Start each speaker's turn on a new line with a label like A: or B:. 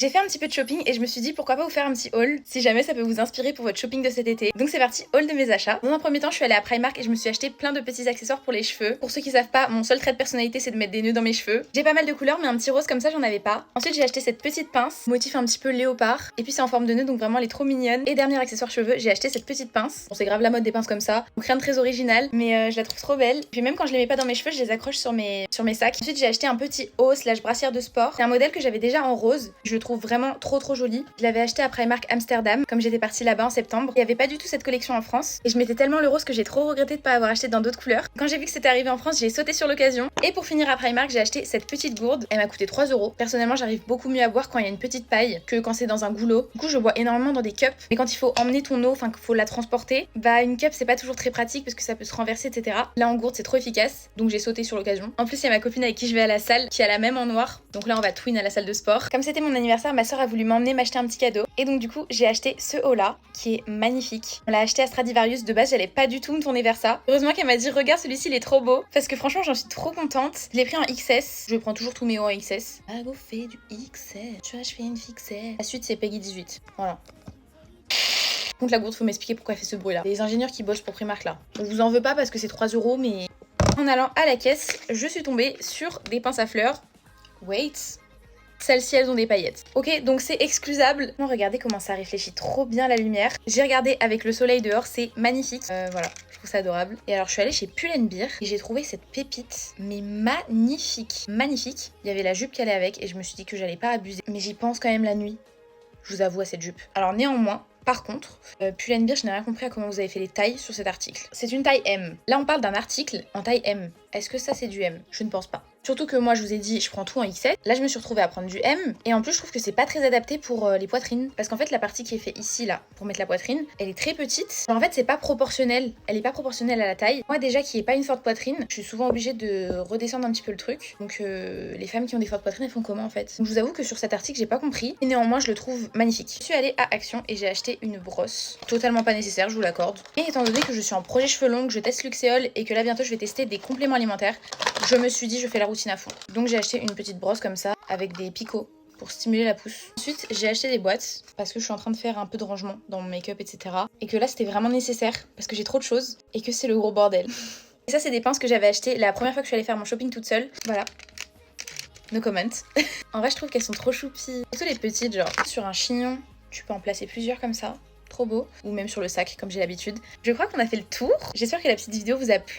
A: J'ai fait un petit peu de shopping et je me suis dit pourquoi pas vous faire un petit haul si jamais ça peut vous inspirer pour votre shopping de cet été. Donc c'est parti, haul de mes achats. Dans un premier temps, je suis allée à Primark et je me suis acheté plein de petits accessoires pour les cheveux. Pour ceux qui savent pas, mon seul trait de personnalité c'est de mettre des nœuds dans mes cheveux. J'ai pas mal de couleurs mais un petit rose comme ça j'en avais pas. Ensuite j'ai acheté cette petite pince, motif un petit peu léopard. Et puis c'est en forme de nœud donc vraiment elle est trop mignonne. Et dernier accessoire cheveux, j'ai acheté cette petite pince. Bon c'est grave la mode des pinces comme ça. Donc rien de très original mais je la trouve trop belle. Puis même quand je les mets pas dans mes cheveux, je les accroche sur mes sacs. Ensuite j'ai acheté un petit haut / brassière de sport. C'est un modèle que j'avais déjà en rose. Je le trouve vraiment trop jolie. Je l'avais acheté à Primark Amsterdam, comme j'étais partie là-bas en septembre. Il n'y avait pas du tout cette collection en France. Et je mettais tellement le rose que j'ai trop regretté de pas avoir acheté dans d'autres couleurs. Quand j'ai vu que c'était arrivé en France, j'ai sauté sur l'occasion. Et pour finir à Primark, j'ai acheté cette petite gourde. Elle m'a coûté 3 €. Personnellement, j'arrive beaucoup mieux à boire quand il y a une petite paille que quand c'est dans un goulot. Du coup, je bois énormément dans des cups. Mais quand il faut emmener ton eau, enfin qu'il faut la transporter, bah une cup c'est pas toujours très pratique parce que ça peut se renverser, etc. Là en gourde, c'est trop efficace. Donc j'ai sauté sur l'occasion. En plus, il y a ma copine avec qui je vais à la salle qui a la même en noir. Donc là, on va twin à la salle de sport. Comme c'était mon anniversaire, ma soeur a voulu m'emmener m'acheter un petit cadeau. Et donc du coup j'ai acheté ce haut là qui est magnifique. On l'a acheté à Stradivarius, de base j'allais pas du tout me tourner vers ça. Heureusement qu'elle m'a dit regarde celui-ci il est trop beau. Parce que franchement j'en suis trop contente. Je l'ai pris en XS. Je prends toujours tous mes hauts en XS. Ah go fait du XS. Tu vois je fais une fixette. La suite c'est Peggy 18. Voilà. Contre la gourde faut m'expliquer pourquoi elle fait ce bruit là. Les ingénieurs qui bossent pour Primark là. Je vous en veux pas parce que c'est 3 € mais... En allant à la caisse, je suis tombée sur des pinces à fleurs. Wait. Celles-ci, elles ont des paillettes. Ok, donc c'est exclusable. Regardez comment ça réfléchit trop bien la lumière. J'ai regardé avec le soleil dehors, c'est magnifique. Voilà, je trouve ça adorable. Et alors, je suis allée chez Pull&Bear et j'ai trouvé cette pépite, mais magnifique. Magnifique. Il y avait la jupe qui allait avec et je me suis dit que j'allais pas abuser. Mais j'y pense quand même la nuit. Je vous avoue à cette jupe. Alors néanmoins, par contre, Pull&Bear, je n'ai rien compris à comment vous avez fait les tailles sur cet article. C'est une taille M. Là, on parle d'un article en taille M. Est-ce que ça, c'est du M? Je ne pense pas. Surtout que moi, je vous ai dit, je prends tout en XS. Là, je me suis retrouvée à prendre du M. Et en plus, je trouve que c'est pas très adapté pour les poitrines. Parce qu'en fait, la partie qui est faite ici, là, pour mettre la poitrine, elle est très petite. En fait, c'est pas proportionnel. Elle est pas proportionnelle à la taille. Moi, déjà, qui ai pas une forte poitrine, je suis souvent obligée de redescendre un petit peu le truc. Donc, les femmes qui ont des fortes poitrines, elles font comment, en fait? Donc, je vous avoue que sur cet article, j'ai pas compris. Et néanmoins, je le trouve magnifique. Je suis allée à Action et j'ai acheté une brosse. Totalement pas nécessaire, je vous l'accorde. Et étant donné que je suis en projet cheveux longs, que je teste Luxéol et que là, bientôt, je vais tester des compléments alimentaires, je me suis dit, je fais la routine à fond. Donc j'ai acheté une petite brosse comme ça, avec des picots pour stimuler la pousse. Ensuite, j'ai acheté des boîtes, parce que je suis en train de faire un peu de rangement dans mon make-up, etc. Et que là, c'était vraiment nécessaire, parce que j'ai trop de choses, et que c'est le gros bordel. Et ça, c'est des pinces que j'avais achetées la première fois que je suis allée faire mon shopping toute seule. Voilà. No comment. En vrai, je trouve qu'elles sont trop choupies. Surtout les petites, genre, sur un chignon, tu peux en placer plusieurs comme ça. Trop beau. Ou même sur le sac, comme j'ai l'habitude. Je crois qu'on a fait le tour. J'espère que la petite vidéo vous a plu.